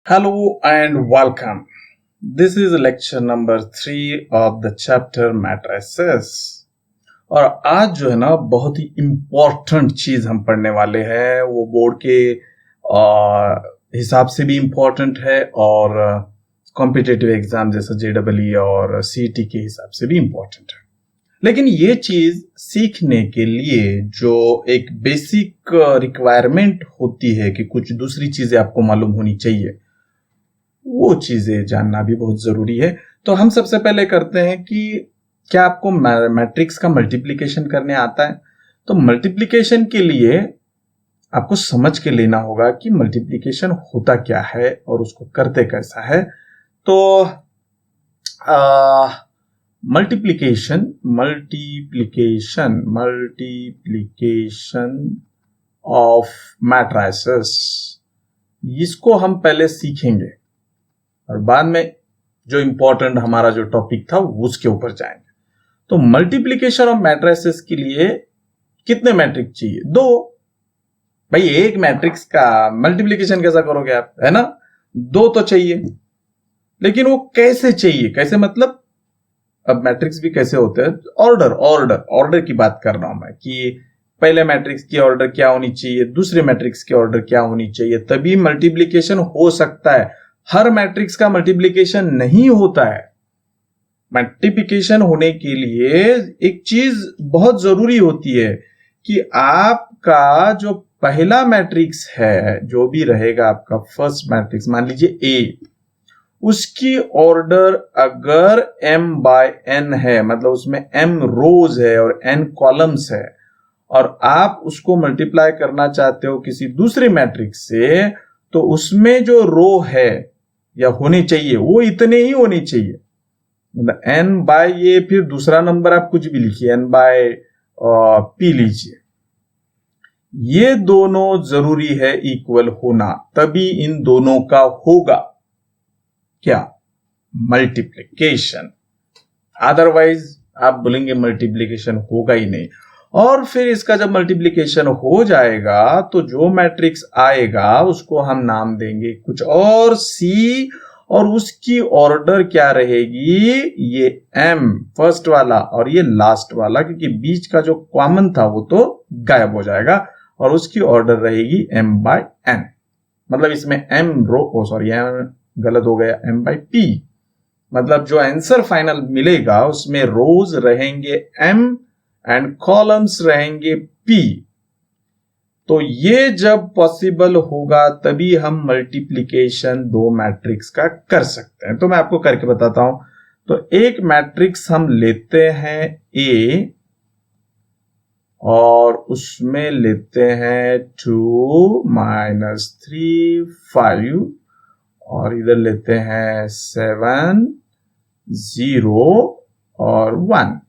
Hello and welcome. This is lecture number 3 of the chapter matrices. और आज जो है ना बहुत ही इम्पोर्टेंट चीज हम पढ़ने वाले हैं, वो बोर्ड के हिसाब से भी इम्पोर्टेंट है और कॉम्पिटिटिव एग्जाम जैसा JEE और CET के हिसाब से भी इम्पोर्टेंट है। लेकिन ये चीज सीखने के लिए जो एक बेसिक रिक्वायरमेंट होती है कि कुछ दूसरी चीजें आपको मालूम होनी चाहिए, वो चीजें जानना भी बहुत जरूरी है। तो हम सबसे पहले करते हैं कि क्या आपको मैट्रिक्स का मल्टीप्लिकेशन करने आता है। तो मल्टीप्लिकेशन के लिए आपको समझ के लेना होगा कि मल्टीप्लिकेशन होता क्या है और उसको करते कैसा है। तो मल्टीप्लिकेशन ऑफ मैट्रिसेस, इसको हम पहले सीखेंगे और बाद में जो इंपॉर्टेंट हमारा जो टॉपिक था उसके ऊपर जाएंगे। तो मल्टीप्लिकेशन ऑफ मैट्रिसेस के लिए कितने मैट्रिक्स चाहिए? 2। भाई एक मैट्रिक्स का मल्टीप्लिकेशन कैसा करोगे आप, है ना? 2 तो चाहिए, लेकिन वो कैसे चाहिए? कैसे मतलब अब मैट्रिक्स भी कैसे होते हैं? ऑर्डर की बात कर रहा हूं मैं कि पहले मैट्रिक्स की ऑर्डर क्या होनी चाहिए, दूसरे मैट्रिक्स की ऑर्डर क्या होनी चाहिए, तभी मल्टीप्लिकेशन हो सकता है। हर मैट्रिक्स का मल्टीप्लिकेशन नहीं होता है। मल्टीप्लिकेशन होने के लिए एक चीज बहुत जरूरी होती है कि आपका जो पहला मैट्रिक्स है, जो भी रहेगा आपका फर्स्ट मैट्रिक्स, मान लीजिए A, उसकी ऑर्डर अगर m/n है, मतलब उसमें m रोज है और n कॉलम्स है, और आप उसको मल्टीप्लाई करना चाहते हो किसी दूसरे मैट्रिक्स से, तो उसमें जो रो है या होने चाहिए वो इतने ही होने चाहिए। मतलब n/a, फिर दूसरा नंबर आप कुछ भी लिखिए, n/p लीजिए। ये दोनों जरूरी है इक्वल होना, तभी इन दोनों का होगा क्या? मल्टीप्लिकेशन। अदरवाइज आप बोलेंगे मल्टीप्लिकेशन होगा ही नहीं। और फिर इसका जब मल्टीप्लिकेशन हो जाएगा तो जो मैट्रिक्स आएगा उसको हम नाम देंगे कुछ और C, और उसकी ऑर्डर क्या रहेगी? ये m फर्स्ट वाला और ये लास्ट वाला, क्योंकि बीच का जो कॉमन था वो तो गायब हो जाएगा, और उसकी ऑर्डर रहेगी m/n। मतलब इसमें m रो, सॉरी गलत हो गया, m/p। मतलब जो आंसर फाइनल मिलेगा उसमें रोज रहेंगे m एंड कॉलम्स रहेंगे p। तो ये जब पॉसिबल होगा तभी हम मल्टीप्लिकेशन 2 मैट्रिक्स का कर सकते हैं। तो मैं आपको करके बताता हूं। तो एक मैट्रिक्स हम लेते हैं A, और उसमें लेते हैं 2 -3 5, और इधर लेते हैं 7 0 और 1।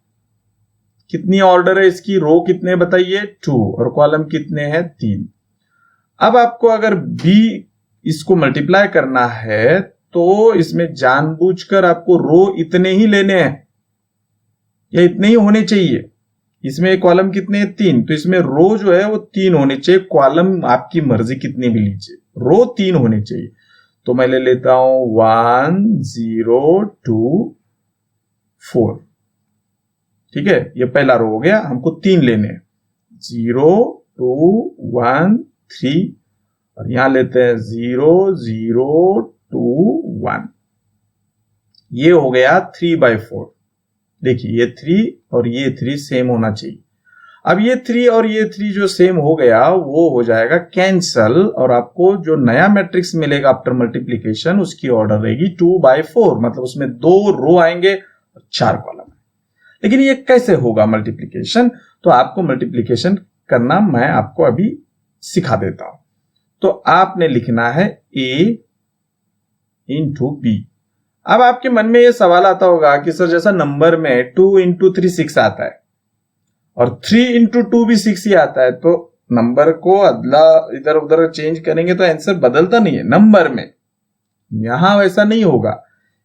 कितनी ऑर्डर है इसकी? रो कितने बताइए? 2, और कॉलम कितने हैं? 3। अब आपको अगर B इसको मल्टीप्लाई करना है तो इसमें जानबूझकर आपको रो इतने ही लेने हैं या इतने ही होने चाहिए। इसमें कॉलम कितने हैं? 3, तो इसमें रो जो है वो 3 होने चाहिए, कॉलम आपकी मर्जी कितने भी लीजिए, रो 3 होने चाहिए। तो मैं ले लेता हूं 1 0 2 4। ठीक है, ये पहला रो हो गया। हमको 3 लेने हैं, 0 2 1 3, और यहां लेते हैं 0 0 2 1। ये हो गया 3/4। देखिए ये 3 और ये 3 सेम होना चाहिए। अब ये 3 और ये 3 जो सेम हो गया वो हो जाएगा कैंसल, और आपको जो नया मैट्रिक्स मिलेगा आफ्टर मल्टीप्लिकेशन उसकी ऑर्डर रहेगी 2/4। मतलब उसमें 2 रो आएंगे और 4 कॉलम। लेकिन ये कैसे होगा मल्टीप्लिकेशन? तो आपको मल्टीप्लिकेशन करना मैं आपको अभी सिखा देता हूं। तो आपने लिखना है A × B। अब आपके मन में ये सवाल आता होगा कि सर जैसा नंबर में 2 × 3 6 आता है और 3 × 2 भी 6 ही आता है, तो नंबर को अदला इधर उधर चेंज करेंगे तो आंसर बदलता नहीं है नंबर में। यहां वैसा नहीं होगा।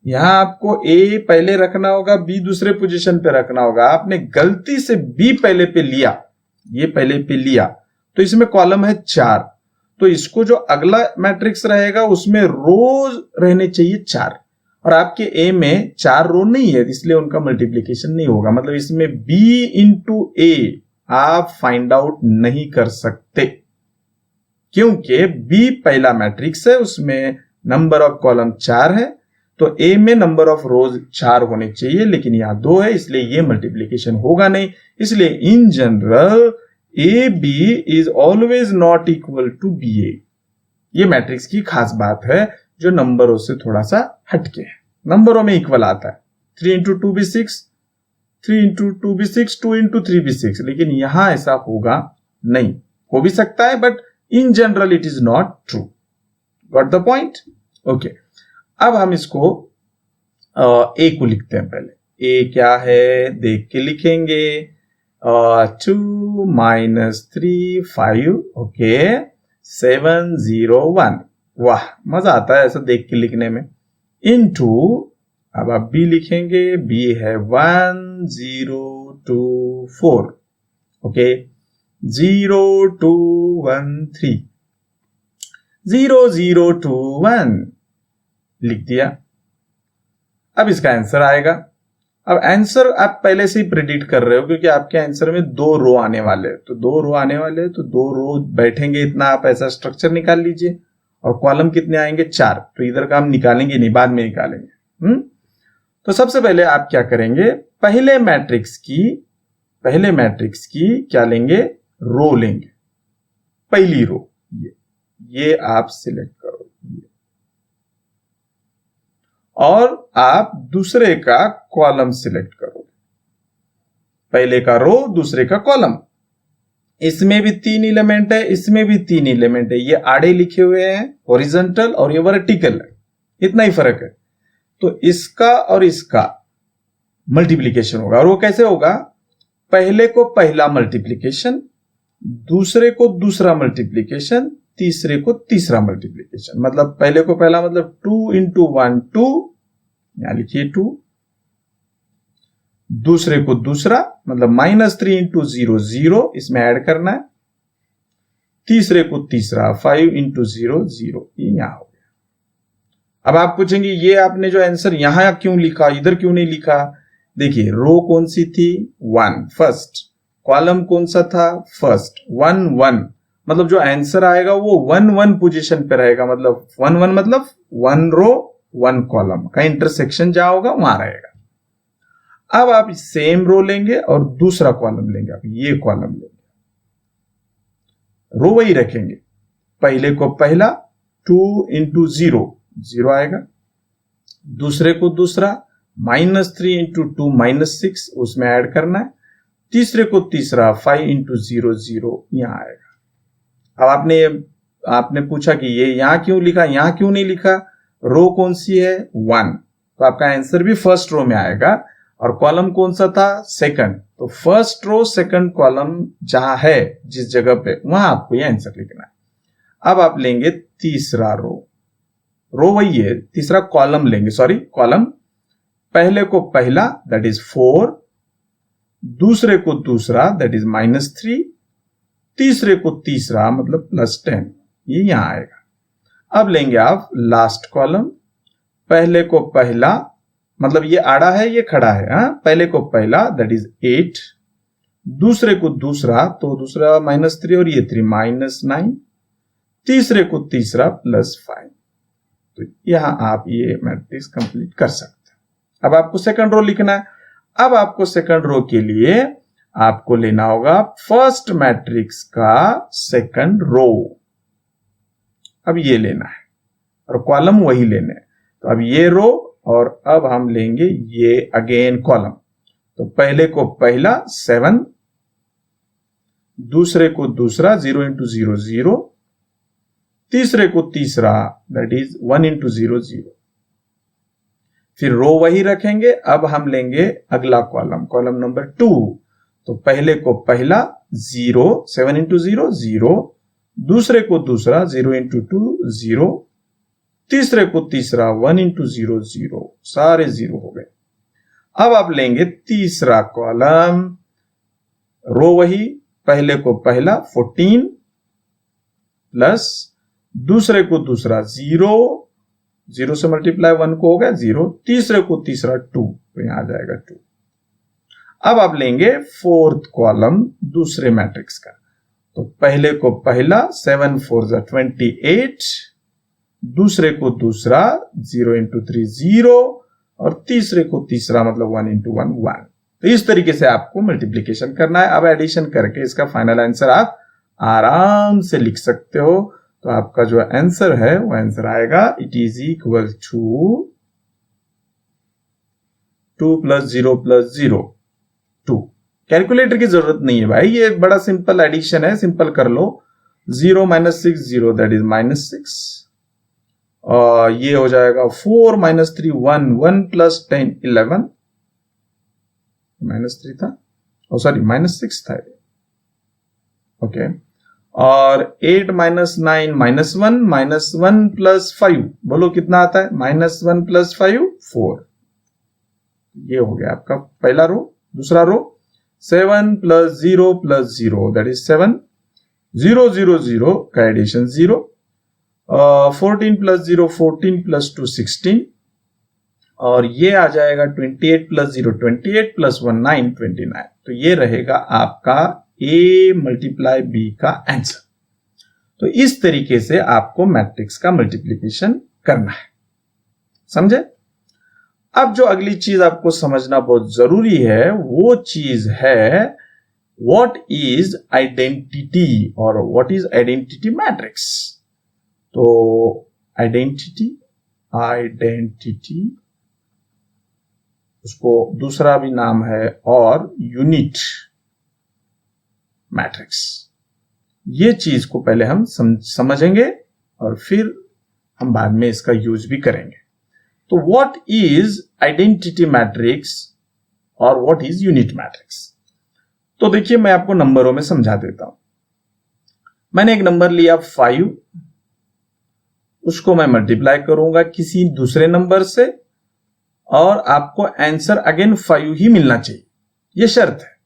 यहां आपको A पहले रखना होगा, B दूसरे पोजीशन पे रखना होगा। आपने गलती से B पहले पे लिया, ये पहले पे लिया, तो इसमें कॉलम है 4, तो इसको जो अगला मैट्रिक्स रहेगा उसमें रोज रहने चाहिए 4, और आपके ए में 4 रो नहीं है, इसलिए उनका मल्टीप्लीकेशन नहीं होगा। मतलब इसमें बी इंटू ए आप फाइंड आउट नहीं कर सकते, क्योंकि बी पहला मैट्रिक्स है, उसमें नंबर ऑफ कॉलम 4 है, तो ए में नंबर ऑफ रोज 4 होने चाहिए, लेकिन यहां 2 है, इसलिए ये मल्टीप्लीकेशन होगा नहीं। इसलिए in general A B is always not equal to B A. ये मैट्रिक्स की खास बात है जो नंबरों से थोड़ा सा हटके है। नंबरों में इक्वल आता है, 3 इंटू 2 भी 6, 3 इंटू 2 भी 6, 2 इंटू 3 भी 6, लेकिन यहां ऐसा होगा नहीं। हो भी सकता है, but in general it is not true. Got the point? Okay, अब हम इसको ए को लिखते हैं। पहले ए क्या है देख के लिखेंगे, 2 माइनस 3 5, ओके 7 0 1। वाह, मजा आता है ऐसा देख के लिखने में। इनटू, अब आप बी लिखेंगे, बी है 1 0 2 4, ओके 0 2 1 3, 0 0 2 1 लिख दिया। अब इसका आंसर आएगा। अब आंसर आप पहले से ही प्रेडिक्ट कर रहे हो, क्योंकि आपके आंसर में 2 रो आने वाले हैं, तो 2 रो आने वाले हैं, तो 2 रो बैठेंगे इतना, आप ऐसा स्ट्रक्चर निकाल लीजिए। और कॉलम कितने आएंगे? 4, तो इधर का हम निकालेंगे नहीं, बाद में निकालेंगे। तो सबसे पहले आप क्या करेंगे, पहले मैट्रिक्स की क्या लेंगे? रो लेंगे। पहली रो ये आप सिलेक्ट करो, और आप दूसरे का कॉलम सिलेक्ट करो। पहले का रो, दूसरे का कॉलम। इसमें भी 3 एलिमेंट है, इसमें भी 3 एलिमेंट है। ये आड़े लिखे हुए हैं, हॉरिजॉन्टल, और ये वर्टिकल है, इतना ही फर्क है। तो इसका और इसका मल्टीप्लीकेशन होगा, और वो कैसे होगा? पहले को पहला मल्टीप्लीकेशन, दूसरे को दूसरा मल्टीप्लीकेशन, तीसरे को तीसरा मल्टीप्लीकेशन। मतलब पहले को पहला, मतलब 2 इंटू 1 2, यहां लिखिए 2। दूसरे को दूसरा, मतलब -3 इंटू 0 0, इसमें ऐड करना है। तीसरे को तीसरा, 5 इंटू 0 0, ये यहां हो गया। अब आप पूछेंगे ये आपने जो आंसर यहां क्यों लिखा, इधर क्यों नहीं लिखा? देखिए, रो कौन सी थी? 1 फर्स्ट। कॉलम कौन सा था? फर्स्ट। 1 1, मतलब जो आंसर आएगा वो 1 1 पोजीशन पे रहेगा। मतलब 1 1 मतलब 1 रो 1 कॉलम का इंटरसेक्शन जहां होगा वहां रहेगा। अब आप सेम रो लेंगे और दूसरा कॉलम लेंगे, आप ये कॉलम लेंगे, रो वही रखेंगे। पहले को पहला, 2 इंटू 0 0 आएगा। दूसरे को दूसरा, -3 इंटू 2 -6, उसमें ऐड करना है। तीसरे को तीसरा, 5 इंटू 0 0, यहां आएगा। अब आपने पूछा कि ये यहां क्यों लिखा, यहां क्यों नहीं लिखा? रो कौन सी है? 1, तो आपका आंसर भी फर्स्ट रो में आएगा। और कॉलम कौन सा था? सेकंड। तो फर्स्ट रो सेकंड कॉलम जहां है, जिस जगह पे, वहां आपको ये आंसर लिखना है। अब आप लेंगे तीसरा रो वही है, तीसरा कॉलम लेंगे, सॉरी कॉलम। पहले को पहला, दैट इज 4, दूसरे को दूसरा, दैट इज -3, तीसरे को तीसरा, मतलब +10, ये यहां आएगा। अब लेंगे आप लास्ट कॉलम। पहले को पहला, मतलब ये आड़ा है, ये खड़ा है, पहले को पहला, दैट इज 8, दूसरे को दूसरा, तो दूसरा -3 और ये 3 -9, तीसरे को तीसरा +5। तो यहां आप ये मैट्रिक्स कंप्लीट कर सकते हैं। अब आपको सेकंड रो लिखना है। अब आपको सेकंड रो के लिए आपको लेना होगा फर्स्ट मैट्रिक्स का सेकंड रो। अब ये लेना है और कॉलम वही लेने हैं। तो अब ये रो, और अब हम लेंगे ये अगेन कॉलम। तो पहले को पहला 7, दूसरे को दूसरा 0 इंटू 0 0, तीसरे को तीसरा, दैट इज 1 इंटू 0 0। फिर रो वही रखेंगे। अब हम लेंगे अगला कॉलम नंबर 2। तो पहले को पहला 0, 7 इंटू 0 0, दूसरे को दूसरा 0 इंटू 2 0, तीसरे को तीसरा 1 इंटू 0 0, सारे 0 हो गए। अब आप लेंगे तीसरा कॉलम, रो वही, पहले को पहला 14, प्लस दूसरे को दूसरा 0, 0 से मल्टीप्लाई 1 को हो गया 0, तीसरे को तीसरा 2, तो यहां आ जाएगा 2। अब आप लेंगे फोर्थ कॉलम दूसरे मैट्रिक्स का, तो पहले को पहला 7 4 28, दूसरे को दूसरा 0 into 3 0, और तीसरे को तीसरा मतलब 1 into 1 1। तो इस तरीके से आपको मल्टीप्लीकेशन करना है। अब एडिशन करके इसका फाइनल आंसर आप आराम से लिख सकते हो। तो आपका जो आंसर है वो आंसर आएगा it is equal to 2 + 0 + 0 2। Calculator की जरूरत नहीं है भाई, ये बड़ा सिंपल एडिशन है, सिंपल कर लो। 0 - 6 0 दैट इज -6, और ये हो जाएगा 4 - 3 1 1 + 10 11, -3 था, सॉरी -6 था, ओके। और 8 - 9 -1 -1 + 5, बोलो कितना आता है? -1 + 5 4। ये हो गया आपका पहला रो। दूसरा रो 7 + 0 + 0 दैट इज 7, 0 0 0 का एडिशन 0, 14 + 0 14 + 2 16, और ये आ जाएगा 28 + 0 28 + 1 9 29। तो ये रहेगा आपका A × B का आंसर। तो इस तरीके से आपको मैट्रिक्स का मल्टीप्लिकेशन करना है, समझे? अब जो अगली चीज आपको समझना बहुत जरूरी है वो चीज है व्हाट इज आइडेंटिटी और व्हाट इज आइडेंटिटी मैट्रिक्स। तो आइडेंटिटी उसको दूसरा भी नाम है और यूनिट मैट्रिक्स। ये चीज को पहले हम समझेंगे और फिर हम बाद में इसका यूज भी करेंगे। तो व्हाट इज आइडेंटिटी मैट्रिक्स और व्हाट इज यूनिट मैट्रिक्स? तो देखिए मैं आपको नंबरों में समझा देता हूं। मैंने एक नंबर लिया 5, उसको मैं मल्टीप्लाई करूंगा किसी दूसरे नंबर से, और आपको आंसर अगेन 5 ही मिलना चाहिए, यह शर्त है।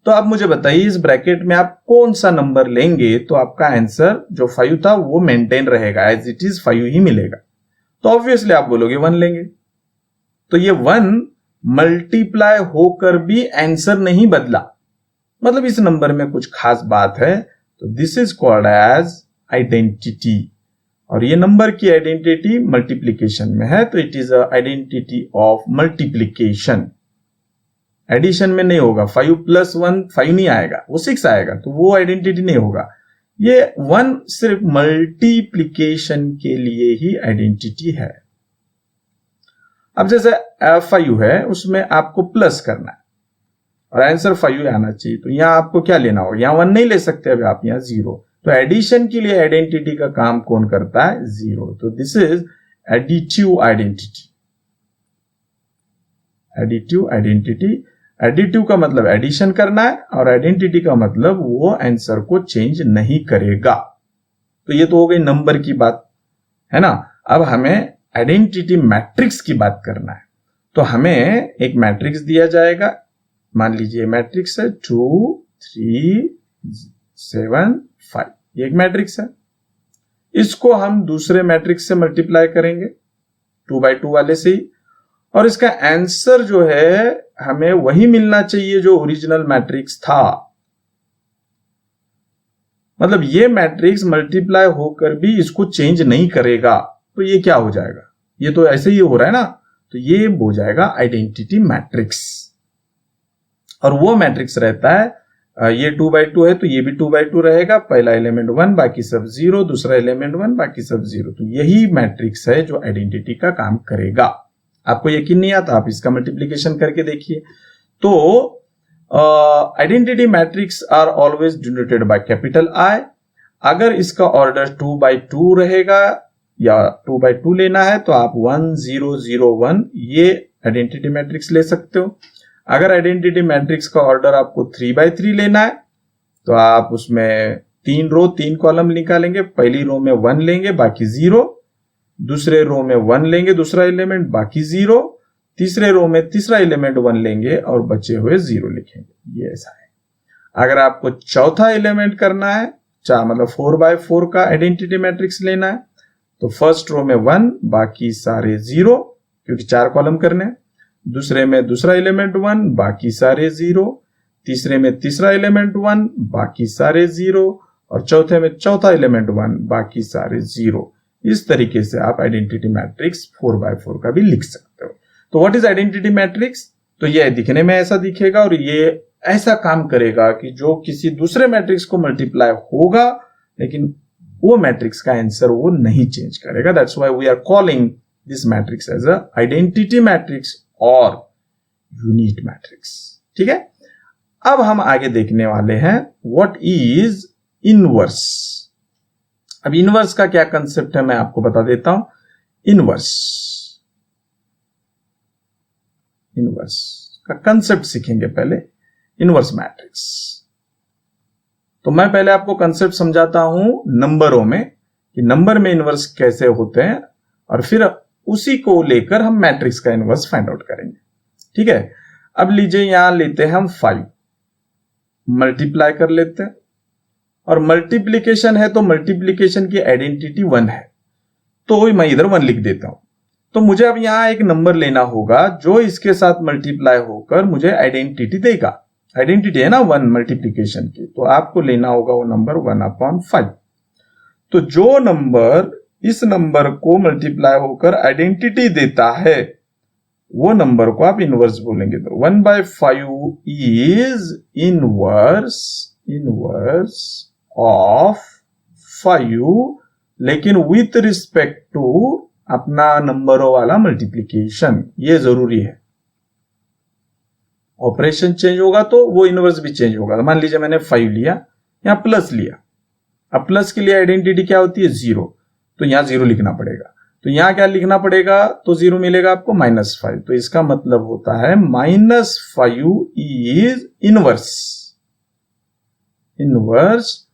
तो आप मुझे बताइए इस ब्रैकेट में आप कौन सा नंबर लेंगे तो आपका आंसर जो 5 था वो मेंटेन रहेगा, एज इट इज 5 ही मिलेगा। तो ऑब्वियसली आप बोलोगे 1 लेंगे। तो ये 1 मल्टीप्लाई होकर भी आंसर नहीं बदला, मतलब इस नंबर में कुछ खास बात है, तो this is called as identity. और ये नंबर की आइडेंटिटी मल्टीप्लिकेशन में है, तो it is identity of multiplication. Addition में नहीं होगा, 5 + 1 5 नहीं आएगा, वो 6 आएगा, तो वो आइडेंटिटी नहीं होगा। ये 1 सिर्फ मल्टीप्लिकेशन के लिए ही आइडेंटिटी है। अब जैसे 5 है, उसमें आपको प्लस करना है और आंसर 5 आना चाहिए, तो यहां आपको क्या लेना होगा? यहां 1 नहीं ले सकते अभी आप, यहां 0। तो एडिशन के लिए आइडेंटिटी का काम कौन करता है? 0। तो this is additive identity. Additive identity, additive का मतलब एडिशन करना है और आइडेंटिटी का मतलब वो आंसर को चेंज नहीं करेगा। तो ये तो हो गई नंबर की बात, है ना। अब हमें आइडेंटिटी मैट्रिक्स की बात करना है। तो हमें एक मैट्रिक्स दिया जाएगा, मान लीजिए मैट्रिक्स है 2 3 7 5, ये एक मैट्रिक्स है। इसको हम दूसरे मैट्रिक्स से मल्टीप्लाई करेंगे 2/2 वाले से ही, और इसका आंसर जो है हमें वही मिलना चाहिए जो ओरिजिनल मैट्रिक्स था। मतलब ये मैट्रिक्स मल्टीप्लाई होकर भी इसको चेंज नहीं करेगा, तो ये क्या हो जाएगा? ये तो ऐसे ही हो रहा है ना, तो ये हो जाएगा आइडेंटिटी मैट्रिक्स। और वो मैट्रिक्स रहता है, ये 2/2 है तो ये भी 2/2 रहेगा, पहला एलिमेंट 1 बाकी सब 0, दूसरा एलिमेंट 1 बाकी सब 0। तो यही मैट्रिक्स है जो आइडेंटिटी का काम करेगा। आपको यकीन नहीं आता, आप इसका मल्टीप्लिकेशन करके देखिए। तो identity matrix are always denoted by capital I। अगर इसका ऑर्डर 2/2 रहेगा या 2/2 लेना है तो आप 1 0 0 1 ये आइडेंटिटी मैट्रिक्स ले सकते हो। अगर आइडेंटिटी मैट्रिक्स का ऑर्डर आपको 3/3 लेना है तो आप उसमें 3 रो 3 कॉलम निकालेंगे। पहली रो में 1 लेंगे बाकी 0, दूसरे रो में 1 लेंगे दूसरा एलिमेंट बाकी 0, तीसरे रो में तीसरा एलिमेंट 1 लेंगे और बचे हुए 0 लिखेंगे। ये ऐसा है। अगर आपको चौथा एलिमेंट करना है मतलब 4x4 का आइडेंटिटी मैट्रिक्स लेना है, तो फर्स्ट रो में 1, बाकी सारे 0, क्योंकि 4 कॉलम करने हैं। दूसरे में दूसरा एलिमेंट 1, बाकी सारे 0। तीसरे में तीसरा एलिमेंट 1, बाकी सारे 0। और चौथे में चौथा एलिमेंट 1, बाकी सारे 0। इस तरीके से आप आइडेंटिटी मैट्रिक्स 4x4 का भी लिख सकते हो। तो व्हाट इज आइडेंटिटी मैट्रिक्स? तो ये दिखने में ऐसा दिखेगा और ये ऐसा काम करेगा कि जो किसी दूसरे मैट्रिक्स को मल्टीप्लाई होगा, लेकिन वो मैट्रिक्स का आंसर वो नहीं चेंज करेगा। That's why we are calling this matrix as a identity matrix और यूनिट मैट्रिक्स। ठीक है, अब हम आगे देखने वाले हैं व्हाट इज इनवर्स। अब इनवर्स का क्या कंसेप्ट है मैं आपको बता देता हूं। इनवर्स का कंसेप्ट सीखेंगे पहले, इनवर्स मैट्रिक्स। तो मैं पहले आपको कंसेप्ट समझाता हूं नंबरों में कि नंबर में इनवर्स कैसे होते हैं, और फिर उसी को लेकर हम मैट्रिक्स का इनवर्स फाइंड आउट करेंगे। ठीक है, अब लीजिए यहां लेते हैं हम 5, मल्टीप्लाई कर लेते हैं, और मल्टीप्लीकेशन है तो मल्टीप्लीकेशन की आइडेंटिटी 1 है, तो मैं इधर 1 लिख देता हूं। तो मुझे अब यहां एक नंबर लेना होगा जो इसके साथ मल्टीप्लाई होकर मुझे आइडेंटिटी देगा। आइडेंटिटी है ना 1 मल्टीप्लीकेशन की, तो आपको लेना होगा वो नंबर 1/5। तो जो नंबर इस नंबर को मल्टीप्लाई होकर आइडेंटिटी देता है वो नंबर को आप इनवर्स बोलेंगे। तो 1/5 इज इनवर्स ऑफ 5, लेकिन विथ रिस्पेक्ट टू अपना नंबरों वाला मल्टीप्लीकेशन। ये जरूरी है, ऑपरेशन चेंज होगा तो वो इनवर्स भी चेंज होगा। मान लीजिए मैंने 5 लिया, यहां प्लस लिया, अब प्लस के लिए आइडेंटिटी क्या होती है 0, तो यहां 0 लिखना पड़ेगा। तो यहां क्या लिखना पड़ेगा, तो 0 मिलेगा आपको -5। तो इसका मतलब होता है -5 is inverse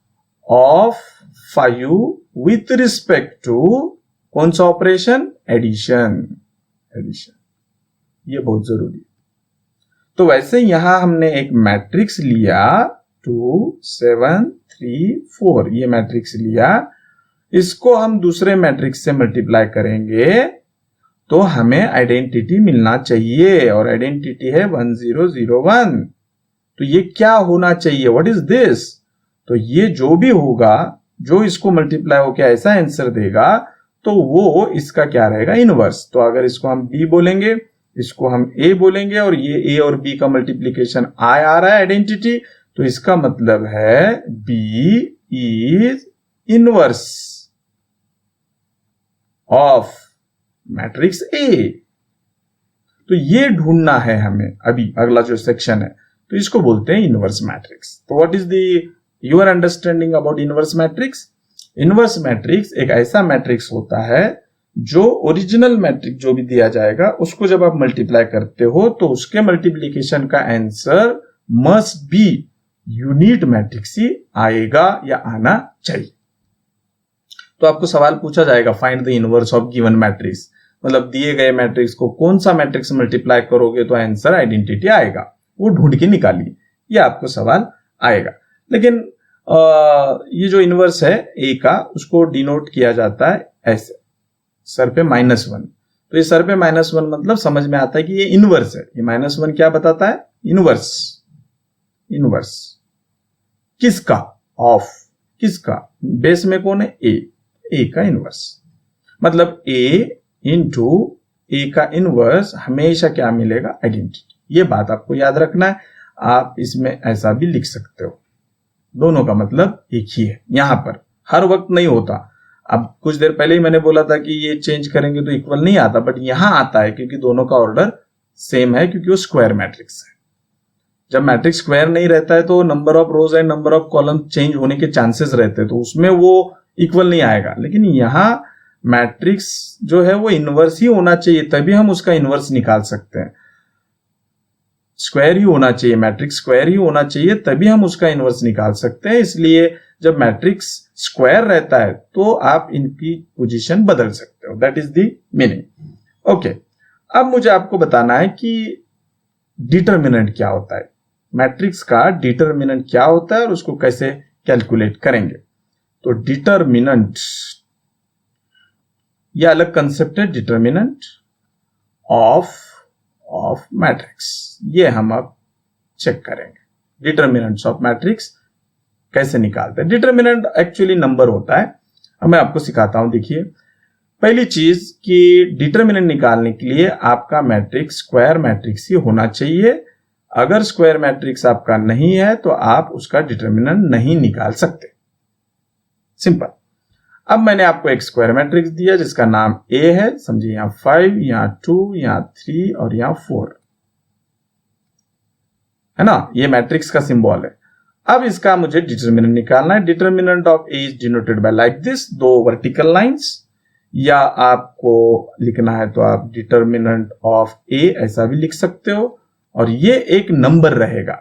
of 5 with respect to कौन सा ऑपरेशन, एडिशन। ये बहुत जरूरी है। तो वैसे यहां हमने एक मैट्रिक्स लिया 2 7 3 4, ये मैट्रिक्स लिया, इसको हम दूसरे मैट्रिक्स से मल्टीप्लाई करेंगे तो हमें आइडेंटिटी मिलना चाहिए, और आइडेंटिटी है 1001। तो ये क्या होना चाहिए, व्हाट इज दिस? तो ये जो भी होगा, जो इसको मल्टीप्लाई होकर ऐसा आंसर देगा, तो वो इसका क्या रहेगा, इनवर्स। तो अगर इसको हम b बोलेंगे, इसको हम a बोलेंगे, और ये a और b का मल्टीप्लीकेशन I आ रहा है आइडेंटिटी, तो इसका मतलब है b is inverse of matrix A। तो ये ढूंढना है हमें अभी, अगला जो सेक्शन है, तो इसको बोलते हैं इनवर्स मैट्रिक्स। तो what is the your understanding about inverse matrix? Inverse matrix एक ऐसा मैट्रिक्स होता है जो ओरिजिनल मैट्रिक्स जो भी दिया जाएगा उसको जब आप मल्टीप्लाई करते हो तो उसके मल्टीप्लीकेशन का answer must be unit matrix ही आएगा या आना चाहिए। तो आपको सवाल पूछा जाएगा, find the inverse of given matrix, मतलब दिए गए मैट्रिक्स को कौन सा मैट्रिक्स मल्टीप्लाई करोगे तो आंसर आइडेंटिटी आएगा, वो ढूंढ के निकालिए, ये आपको सवाल आएगा। लेकिन ये जो इनवर्स है ए का, उसको डिनोट किया जाता है ऐसे, सर पे -1। तो ये सर पे -1 मतलब समझ में आता है कि ये इनवर्स है। ये -1 क्या बताता है, इनवर्स किसका, ऑफ किसका, बेस में कौन है, ए का इनवर्स। मतलब ए इंटू ए का इनवर्स हमेशा क्या मिलेगा, आइडेंटिटी। ये बात आपको याद रखना है, आप इसमें ऐसा भी लिख सकते हो, दोनों का मतलब एक ही है। यहां पर हर वक्त नहीं होता, अब कुछ देर पहले ही मैंने बोला था कि ये चेंज करेंगे तो इक्वल नहीं आता, बट यहां आता है क्योंकि दोनों का ऑर्डर सेम है, क्योंकि वो स्क्वायर मैट्रिक्स है। जब मैट्रिक्स स्क्वायर नहीं रहता है तो number of rose and number of column change होने के चांसेस रहते हैं, तो उसमें वो इक्वल नहीं आएगा। लेकिन यहां मैट्रिक्स जो है वो इनवर्स ही होना चाहिए, तभी हम उसका इनवर्स निकाल सकते हैं। स्क्वायर ही होना चाहिए, मैट्रिक्स स्क्वायर ही होना चाहिए, तभी हम उसका इनवर्स निकाल सकते हैं। इसलिए जब मैट्रिक्स स्क्वायर रहता है तो आप इनकी पोजीशन बदल सकते हो, that is the meaning. Okay, अब मुझे आपको बताना है कि डिटर्मिनेंट क्या होता है, मैट्रिक्स का डिटर्मिनेंट क्या होता है और उसको कैसे कैलकुलेट करेंगे। तो डिटर्मिनेंट, यह अलग कंसेप्ट है, डिटर्मिनेंट ऑफ मैट्रिक्स। ये हम अब चेक करेंगे डिटर्मिनेंट्स ऑफ मैट्रिक्स कैसे निकालते हैं। डिटर्मिनेंट एक्चुअली नंबर होता है। अब मैं आपको सिखाता हूं। देखिए, पहली चीज कि डिटर्मिनेंट निकालने के लिए आपका मैट्रिक्स स्क्वायर मैट्रिक्स ही होना चाहिए। अगर स्क्वायर मैट्रिक्स आपका नहीं है तो आप उसका डिटर्मिनेंट नहीं निकाल सकते। सिंपल। अब मैंने आपको एक स्क्वायर मैट्रिक्स दिया जिसका नाम A है। समझिए, यहां 5, यहां 2, यहां 3 और यहां 4 है ना। ये मैट्रिक्स का सिंबल है। अब इसका मुझे डिटर्मिनेंट निकालना है। Determinant of A is denoted by like this, 2 vertical lines, या आपको लिखना है तो आप डिटर्मिनेंट ऑफ A ऐसा भी लिख सकते हो, और ये एक नंबर रहेगा।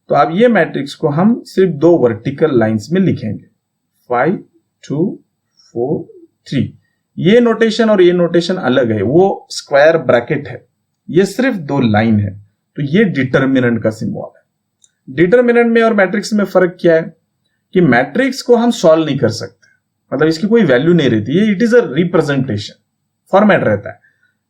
तो अब ये मैट्रिक्स को हम सिर्फ 2 वर्टिकल लाइंस में लिखेंगे, 5, 2, 4, 3। ये नोटेशन और ये नोटेशन अलग है, वो स्क्वायर ब्रैकेट है, ये सिर्फ 2 लाइन है। तो ये डिटर्मिनेंट का सिंबल है। डिटर्मिनेंट में और मैट्रिक्स में फर्क क्या है कि मैट्रिक्स को हम सॉल्व नहीं कर सकते, मतलब इसकी कोई वैल्यू नहीं रहती है, it is a representation, format रहता है।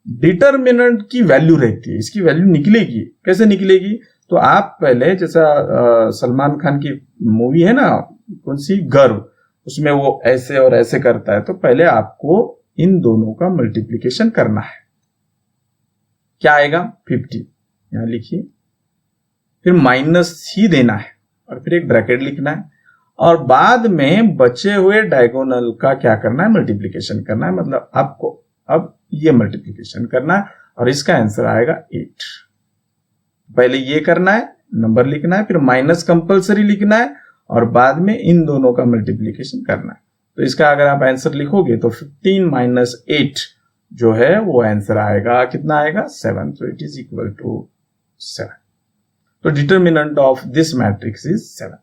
डिटर्मिनेंट की वैल्यू रहती है, इसकी वैल्यू निकलेगी। कैसे निकलेगी? तो आप पहले, जैसा सलमान खान की मूवी है ना, कौन सी, गर्व, उसमें वो ऐसे और ऐसे करता है, तो पहले आपको इन दोनों का मल्टीप्लीकेशन करना है। क्या आएगा? 50, यहां लिखिए, फिर -c देना है और फिर एक ब्रैकेट लिखना है, और बाद में बचे हुए डायगोनल का क्या करना है? मल्टीप्लीकेशन करना है। मतलब आपको अब ये मल्टीप्लीकेशन करना है और इसका आंसर आएगा 8। पहले ये करना है, नंबर लिखना है, फिर माइनस कंपलसरी लिखना है, और बाद में इन दोनों का मल्टीप्लीकेशन करना है। तो इसका अगर आप आंसर लिखोगे तो 15 - 8 जो है वो आंसर आएगा, कितना आएगा? 7। तो इट इज इक्वल टू 7। तो determinant of this matrix is 7।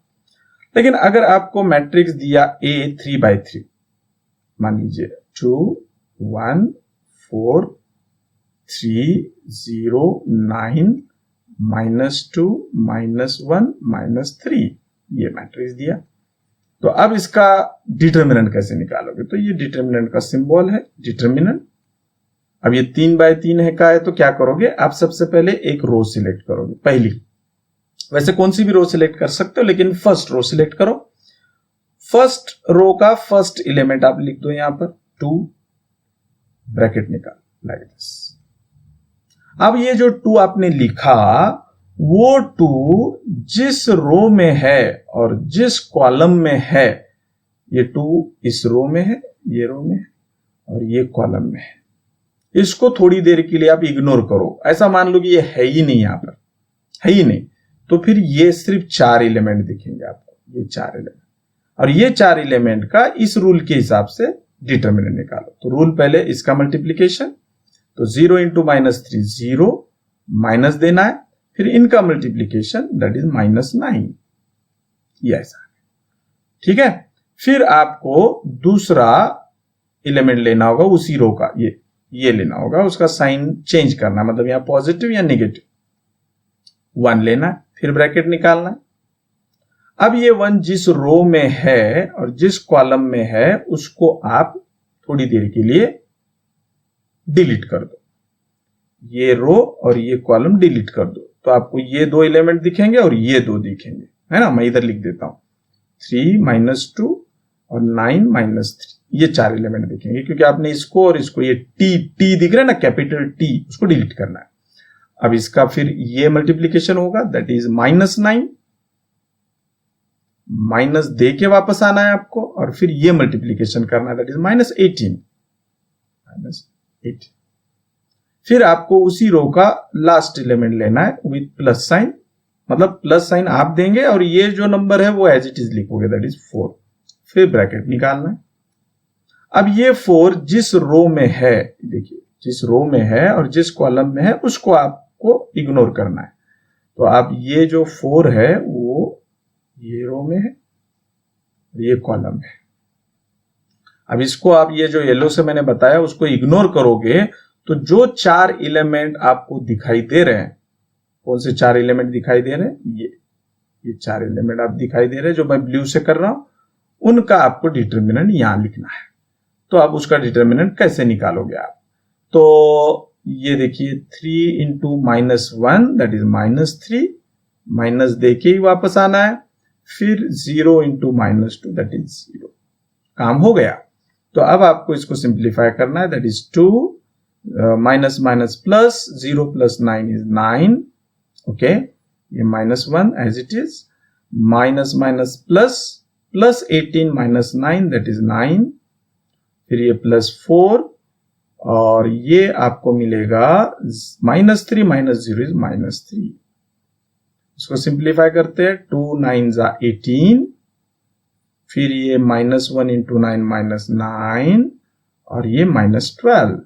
लेकिन अगर आपको मैट्रिक्स दिया A 3/3, मान लीजिए 2, 1, 4, 3, 0, 9, -2, -1, -3, ये मैट्रिक्स दिया, तो अब इसका डिटर्मिनेंट कैसे निकालोगे? तो ये डिटर्मिनेंट का सिंबल है, डिटर्मिनेंट। अब ये 3/3 है का है, तो क्या करोगे आप? सबसे पहले एक रो सिलेक्ट करोगे, पहली, वैसे कौन सी भी रो सिलेक्ट कर सकते हो, लेकिन फर्स्ट रो सिलेक्ट करो। फर्स्ट रो का फर्स्ट एलिमेंट आप लिख दो यहां पर 2, ब्रैकेट निकाल, लाइक दिस। अब ये जो 2 आपने लिखा, वो 2 जिस रो में है और जिस कॉलम में है, ये 2 इस रो में है, ये रो में है, और ये कॉलम में है, इसको थोड़ी देर के लिए आप इग्नोर करो। ऐसा मान लो कि ये है ही नहीं, यहां पर है ही नहीं, तो फिर ये सिर्फ 4 एलिमेंट दिखेंगे आपको, ये 4 एलिमेंट, और ये 4 एलिमेंट का इस रूल के हिसाब से डिटर्मिनेंट निकालो। तो रूल पहले इसका मल्टीप्लीकेशन, तो 0 × -3 0, माइनस देना है, फिर इनका मल्टीप्लीकेशन, दैट इज -9, ये ऐसा, ठीक है। फिर आपको दूसरा एलिमेंट लेना होगा उसी रो का, ये लेना होगा, उसका साइन चेंज करना, मतलब यहां पॉजिटिव या नेगेटिव, 1 लेना है, फिर ब्रैकेट निकालना है। अब ये 1 जिस रो में है और जिस कॉलम में है, उसको आप थोड़ी देर के लिए डिलीट कर दो, ये रो और ये कॉलम डिलीट कर दो, तो आपको ये 2 एलिमेंट दिखेंगे और ये 2 दिखेंगे, है ना। मैं इधर लिख देता हूं, 3 - 2 और 9 - 3, ये 4 एलिमेंट दिखेंगे, क्योंकि आपने इसको और इसको, ये टी दिख रहा है ना, कैपिटल T, उसको डिलीट करना है। अब इसका फिर ये मल्टीप्लीकेशन होगा, दैट इज -9, माइनस दे के वापस आना है आपको, और फिर ये मल्टीप्लीकेशन करना है, दैट इज -18, -8। फिर आपको उसी रो का लास्ट एलिमेंट लेना है विथ प्लस साइन, मतलब प्लस साइन आप देंगे और ये जो नंबर है वो एज इट इज लिखोगे, दैट इज 4, फिर ब्रैकेट निकालना है। अब ये 4 जिस रो में है, देखिए जिस रो में है और जिस कॉलम में है, उसको आपको इग्नोर करना है। तो आप ये जो 4 है वो ये रो में है, ये कॉलम है। अब इसको आप ये जो येलो से मैंने बताया उसको इग्नोर करोगे, तो जो 4 एलिमेंट आपको दिखाई दे रहे हैं, कौन से 4 एलिमेंट दिखाई दे रहे हैं? ये 4 एलिमेंट आप दिखाई दे रहे हैं जो मैं ब्लू से कर रहा हूं, उनका आपको डिटर्मिनेंट यहां लिखना है। तो अब उसका डिटर्मिनेंट कैसे निकालोगे आप? तो ये देखिए 3 इंटू -1 दैट इज -3, माइनस दे के ही वापस आना है, फिर 0 इंटू -2 दैट इज 0। काम हो गया। तो अब आपको इसको सिंप्लीफाई करना है, that is 2 minus minus plus 0 plus 9 is 9। Okay, ये -1 as it is, minus minus plus, plus 18 minus 9 that is 9, फिर ये +4 और ये आपको मिलेगा -3 माइनस 0 इज -3। इसको सिंप्लीफाई करते हैं, 2 9 18, फिर ये -1 इंटू 9 -9 और ये -12।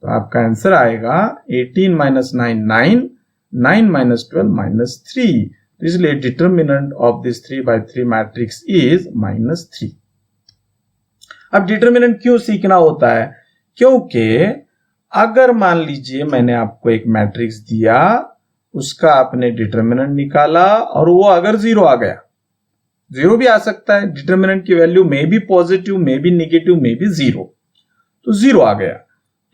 तो आपका आंसर आएगा 18 माइनस 9 9, 9 माइनस 12 -3। तो इसलिए determinant of this 3/3 matrix is -3। अब डिटर्मिनेंट क्यों सीखना होता है? क्योंकि अगर मान लीजिए मैंने आपको एक मैट्रिक्स दिया, उसका आपने डिटर्मिनेंट निकाला और वो अगर 0 आ गया, 0 भी आ सकता है, डिटर्मिनेंट की वैल्यू में भी पॉजिटिव, में भी निगेटिव, में भी 0, तो 0 आ गया।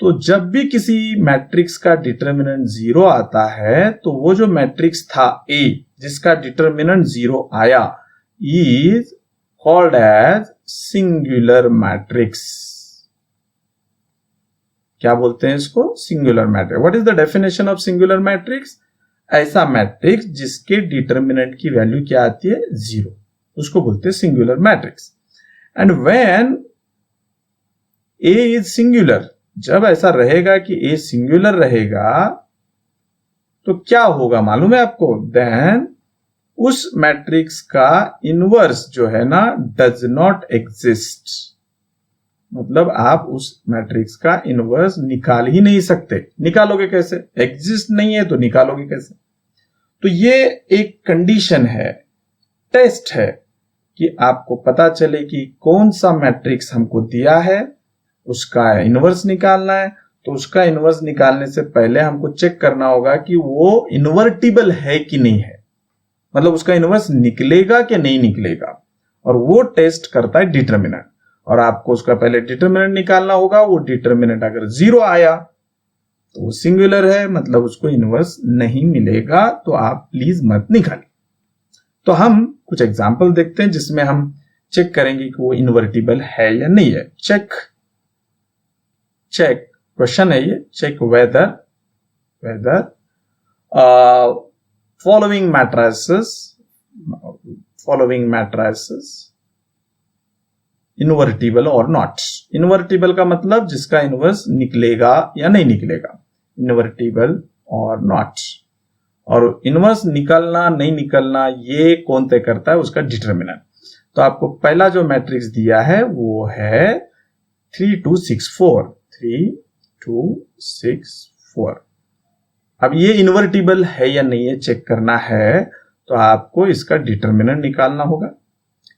तो जब भी किसी मैट्रिक्स का डिटर्मिनेंट 0 आता है, तो वो जो मैट्रिक्स था A जिसका डिटर्मिनेंट 0 आया is called as singular matrix. क्या बोलते हैं इसको? Singular matrix. What is the definition of singular matrix? ऐसा मैट्रिक्स जिसके डिटर्मिनेंट की वैल्यू क्या आती है? 0, उसको बोलते हैं singular matrix. And when A is singular, जब ऐसा रहेगा कि A सिंगुलर रहेगा तो क्या होगा मालूम है आपको? देन उस मैट्रिक्स का इनवर्स जो है ना डज नॉट एग्जिस्ट। मतलब आप उस मैट्रिक्स का इनवर्स निकाल ही नहीं सकते। निकालोगे कैसे? एग्जिस्ट नहीं है तो निकालोगे कैसे? तो ये एक कंडीशन है, टेस्ट है कि आपको पता चले कि कौन सा मैट्रिक्स हमको दिया है, उसका इनवर्स निकालना है। तो उसका इनवर्स निकालने से पहले हमको चेक करना होगा कि वो इन्वर्टिबल है कि नहीं है, मतलब उसका इनवर्स निकलेगा कि नहीं निकलेगा, और वो टेस्ट करता है डिटर्मिनेंट। और आपको उसका पहले डिटर्मिनेंट निकालना होगा। वो डिटर्मिनेंट अगर 0 आया तो वो सिंगुलर है, मतलब उसको इनवर्स नहीं मिलेगा, तो आप प्लीज मत निकालिए। तो हम कुछ एग्जांपल देखते हैं जिसमें हम चेक करेंगे कि वो इन्वर्टिबल है या नहीं है। चेक क्वेश्चन है ये, check whether following matrices invertible or not। Invertible का मतलब जिसका इनवर्स निकलेगा या नहीं निकलेगा, इन्वर्टिबल और नॉट। और इनवर्स निकलना नहीं निकलना ये कौन तय करता है? उसका डिटर्मिनेंट। तो आपको पहला जो मैट्रिक्स दिया है वो है 3 2 6 4, 3 2 6 4। अब ये इन्वर्टिबल है या नहीं है चेक करना है, तो आपको इसका डिटर्मिनेंट निकालना होगा।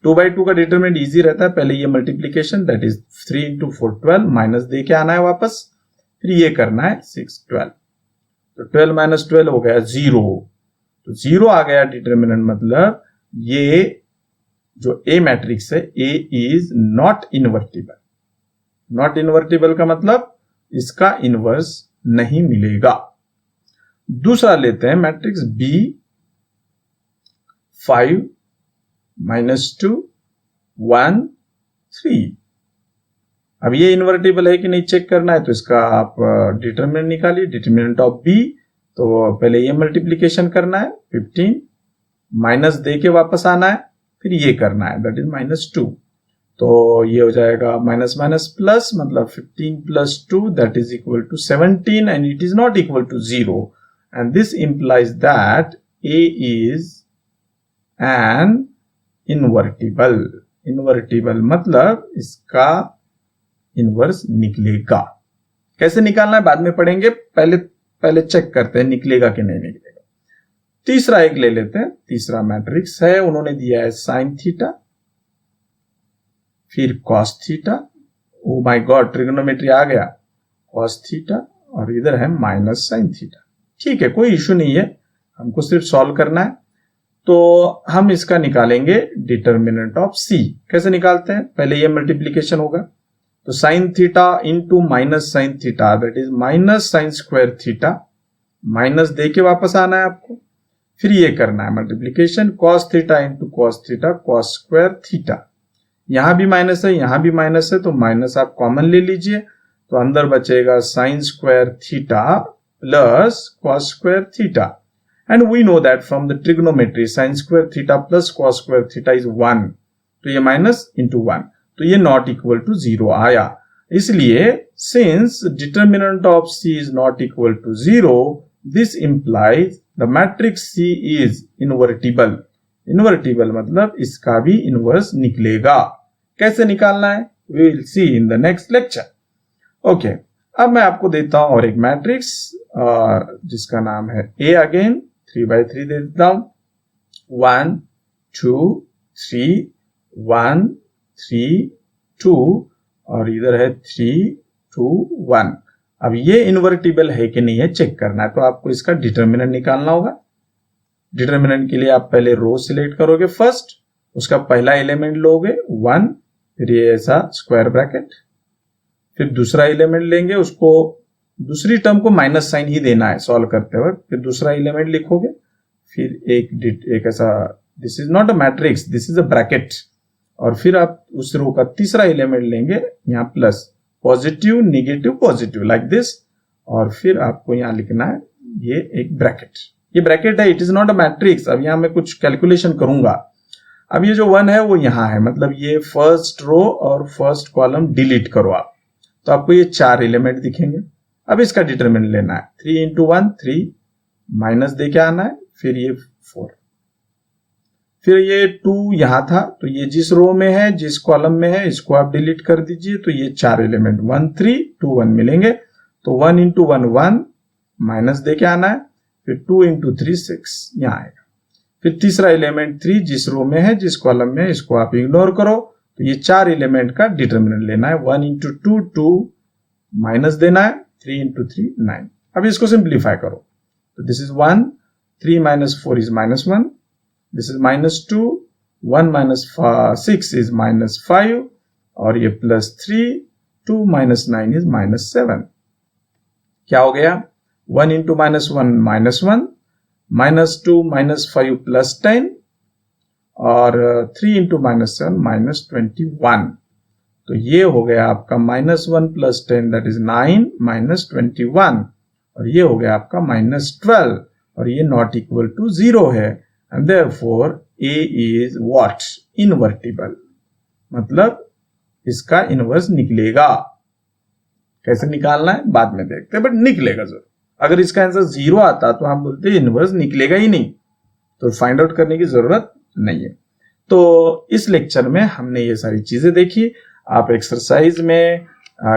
2/2 का डिटर्मिनेंट इजी रहता है। पहले ये multiplication, that is 3 into 4 12, minus दे के आना है वापस, फिर ये करना है 6 12। तो 12 माइनस 12 हो गया 0। तो 0 आ गया डिटर्मिनेंट, मतलब ये जो A मैट्रिक्स है A is not invertible. Not invertible का मतलब इसका इनवर्स नहीं मिलेगा। दूसरा लेते हैं मैट्रिक्स B 5 -2 1 3। अब ये इन्वर्टिबल है कि नहीं चेक करना है, तो इसका आप डिटर्मिनेंट निकालिए, डिटर्मिनेंट ऑफ B। तो पहले ये मल्टीप्लीकेशन करना है 15, माइनस दे के वापस आना है, फिर ये करना है, दैट इज -2। तो ये हो जाएगा माइनस माइनस प्लस, मतलब 15 + 2 that is equal to 17, and it is not equal to 0, and this implies that A is an invertible। invertible मतलब इसका इनवर्स निकलेगा। कैसे निकालना है बाद में पढ़ेंगे, पहले चेक करते हैं निकलेगा कि नहीं निकलेगा। तीसरा एक ले लेते हैं। तीसरा मैट्रिक्स है, उन्होंने दिया है sin थीटा, फिर cos theta. Oh my god, trigonometry आ गया, cos थीटा, और इधर है -sin थीटा। ठीक है, कोई इश्यू नहीं है, हमको सिर्फ सॉल्व करना है। तो हम इसका निकालेंगे डिटर्मिनेंट ऑफ सी। कैसे निकालते हैं? पहले ये मल्टीप्लीकेशन होगा, तो sine theta into minus sine theta, that is minus sine square theta, minus दे के वापस आना है आपको। फिर ये करना है multiplication, cos theta into cos theta, cos square theta. यहां भी माइनस है, यहां भी माइनस है, तो माइनस आप कॉमन ले लीजिए, तो अंदर बचेगा sine square theta plus cos square theta. And we know that from the trigonometry sine square theta plus cos square theta is 1, तो ये माइनस इंटू 1, तो ये नॉट इक्वल टू 0 आया। इसलिए since determinant of C is not equal to 0, this implies the matrix C is invertible. Invertible मतलब इसका भी inverse निकलेगा। कैसे निकालना है we will see in the next lecture. Okay, अब मैं आपको देता हूं और एक मैट्रिक्स जिसका नाम है ए। अगेन 3x3 दे देता हूं, 1 2 3 1 3 2 और इधर है 3 2 1। अब ये इनवर्टिबल है कि नहीं है चेक करना है, तो आपको इसका डिटर्मिनेंट निकालना होगा। डिटर्मिनेंट के लिए आप पहले रो सिलेक्ट करोगे फर्स्ट, उसका पहला एलिमेंट लोगे 1, फिर ये ऐसा स्क्वायर ब्रैकेट, फिर दूसरा एलिमेंट लेंगे, उसको दूसरी टर्म को माइनस साइन ही देना है सॉल्व करते वक्त, फिर दूसरा एलिमेंट लिखोगे, फिर एक ऐसा, this is not a matrix, this is a bracket, और फिर आप उस रो का तीसरा एलिमेंट लेंगे, यहाँ plus positive negative positive like this, और फिर आपको यहाँ लिखना है ये एक ब्रैकेट। ये ब्रैकेट है, it is not a matrix. अब यहाँ मैं कुछ कैलकुलेशन करूंगा। अब ये जो 1 है वो यहाँ है, मतलब ये फर्स्ट रो और फर्स्ट कॉलम डिलीट करो आप, तो आपको ये 4 एलिमेंट दिखेंगे। अब इसका डिटरमिनेंट लेना है, 3 इंटू 1 3, माइनस दे के आना है, फिर ये 4, फिर ये 2 यहां था, तो ये जिस रो में है जिस कॉलम में है इसको आप डिलीट कर दीजिए, तो ये 4 एलिमेंट 1 3 2 1 मिलेंगे, तो 1 इंटू 1 1, माइनस दे के आना है, फिर 2 इंटू 3 6 यहां आएगा, फिर तीसरा एलिमेंट 3 जिस रो में है जिस कॉलम में है इसको आप इग्नोर करो, तो ये 4 एलिमेंट का डिटर्मिनेंट लेना है, 1 इंटू 2 2, माइनस देना है, 3 इंटू 3 9। अब इसको सिंप्लीफाई करो, तो this is 1, 3 minus 4 is minus 1, this is minus 2, 1 minus 6 is minus 5, और ये प्लस 3, 2 माइनस 9 इज माइनस 7। क्या हो गया? 1 into minus 1 minus 1, minus 2 minus 5 plus 10, और 3 इंटू माइनस 7 माइनस 21। तो ये हो गया आपका minus 1 plus 10 that is 9 minus 21, और ये हो गया आपका माइनस 12, और ये नॉट इक्वल टू 0 है, and therefore A is what? Invertible, मतलब इसका इनवर्स निकलेगा। कैसे निकालना है बाद में देखते हैं, बट निकलेगा जरूर। अगर इसका आंसर 0 आता तो हम बोलते हैं इनवर्स निकलेगा ही नहीं, तो फाइंड आउट करने की जरूरत नहीं है। तो इस लेक्चर में हमने ये सारी चीजें देखी। आप एक्सरसाइज में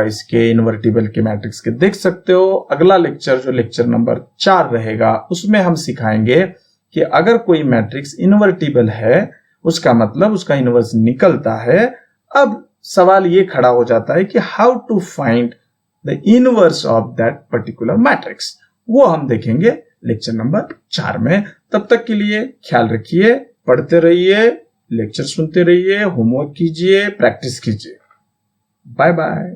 इसके इन्वर्टिबल के मैट्रिक्स के देख सकते हो। अगला लेक्चर जो लेक्चर नंबर 4 रहेगा उसमें हम सिखाएंगे कि अगर कोई मैट्रिक्स इन्वर्टिबल है उसका मतलब उसका इनवर्स निकलता है। अब सवाल ये खड़ा हो जाता है कि how to find the inverse of that particular matrix, वो हम देखेंगे लेक्चर नंबर 4 में। तब तक के लिए ख्याल रखिए, पढ़ते रहिए, लेक्चर सुनते रहिए, होमवर्क कीजिए, प्रैक्टिस कीजिए। Bye bye.